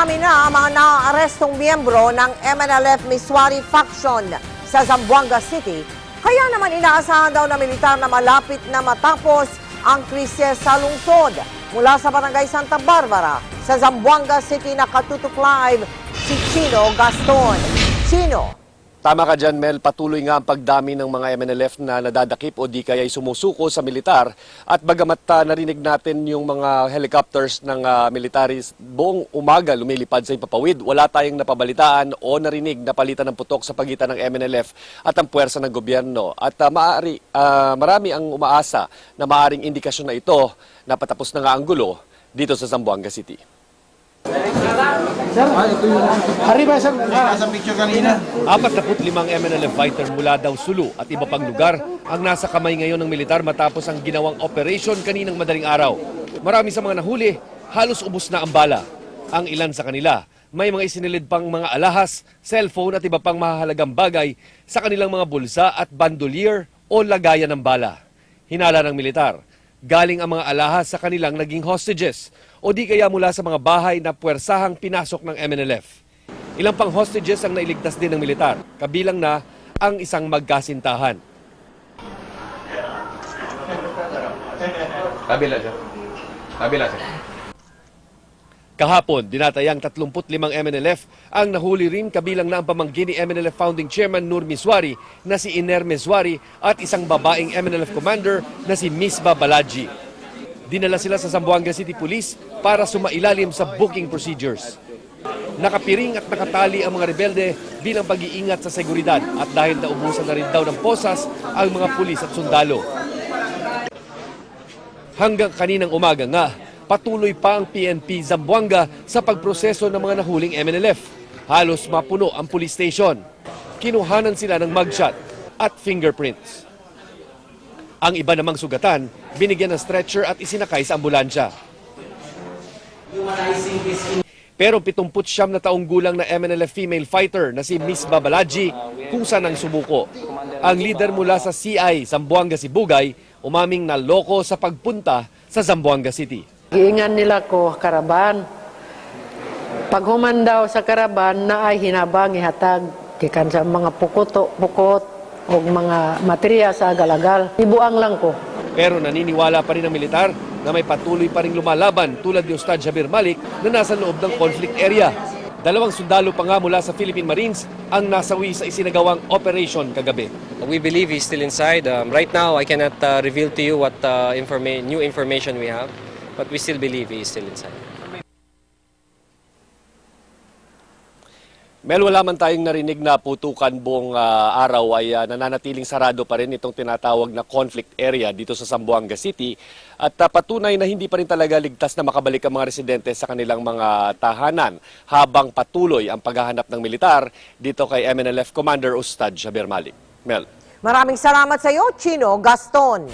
Dumadami na ang mga naaarestong miyembro ng MNLF Miswari faction sa Zamboanga City. Kaya naman inaasahan daw na militar na malapit na matapos ang krisis sa lungsod. Mula sa Barangay Santa Barbara, sa Zamboanga City nakatutok live si Chino Gaston. Chino. Tama ka dyan, Mel. Patuloy nga ang pagdami ng mga MNLF na nadadakip o di kaya'y sumusuko sa militar. At bagamat narinig natin yung mga helicopters ng militaris buong umaga lumilipad sa Ipapawid, wala tayong napabalitaan o narinig na palitan ng putok sa pagitan ng MNLF at ang puwersa ng gobyerno. At marami ang umaasa na maaring indikasyon na ito na patapos na nga ang gulo dito sa Zamboanga City. Ito yung arriba sa picture kanina. 45 MNLF fighter mula daw Sulu at iba pang lugar ang nasa kamay ngayon ng militar matapos ang ginawang operation kaninang madaling araw. Marami sa mga nahuli, halos ubos na ang bala. Ang ilan sa kanila, may mga isinilid pang mga alahas, cellphone at iba pang mahahalagang bagay sa kanilang mga bulsa at bandolier o lagayan ng bala. Hinala ng militar, galing ang mga alahas sa kanilang naging hostages o di kaya mula sa mga bahay na puwersahang pinasok ng MNLF. Ilang pang hostages ang nailigtas din ng militar, kabilang na ang isang magkasintahan. Kabila siya. Kahapon, dinatayang 35 MNLF ang nahuli rin, kabilang na ang pamangkin ni MNLF Founding Chairman Nur Miswari na si Iner Miswari at isang babaeng MNLF commander na si Misbah Balaji. Dinala sila sa Zamboanga City Police para sumailalim sa booking procedures. Nakapiring at nakatali ang mga rebelde bilang pag-iingat sa seguridad at dahil naubusan na rin daw ng posas ang mga pulis at sundalo. Hanggang kaninang umaga nga, patuloy pa ang PNP Zamboanga sa pagproseso ng mga nahuling MNLF. Halos mapuno ang police station. Kinuhanan sila ng mugshot at fingerprints. Ang iba namang sugatan, binigyan ng stretcher at isinakay sa ambulansya. Pero 79 na taong gulang na MNLF female fighter na si Misbah Balaji kung saan ang sumuko. Ang leader mula sa CI Zamboanga Sibugay umaming na loko sa pagpunta sa Zamboanga City. Giingan nila ko karaban. Pag humandaw sa karaban na ay hinabang ihatag gikan sa mga pukot o mga materiya sa agalagal. Ibuang lang ko. Pero naniniwala pa rin ang militar na may patuloy pa rin lumalaban tulad ni Ustad Jabir Malik na nasa loob ng conflict area. 2 sundalo pa nga mula sa Philippine Marines ang nasawi sa isinagawang operation kagabi. We believe he's still inside. Right now, I cannot reveal to you what new information we have, but we still believe he is still inside. Mel, wala man tayong narinig na putukan buong araw ay nananatiling sarado pa rin itong tinatawag na conflict area dito sa Zamboanga City at patunay na hindi pa rin talaga ligtas na makabalik ang mga residente sa kanilang mga tahanan habang patuloy ang paghahanap ng militar dito kay MNLF Commander Ustad Jabir Malik. Mel. Maraming salamat sa iyo, Chino Gaston.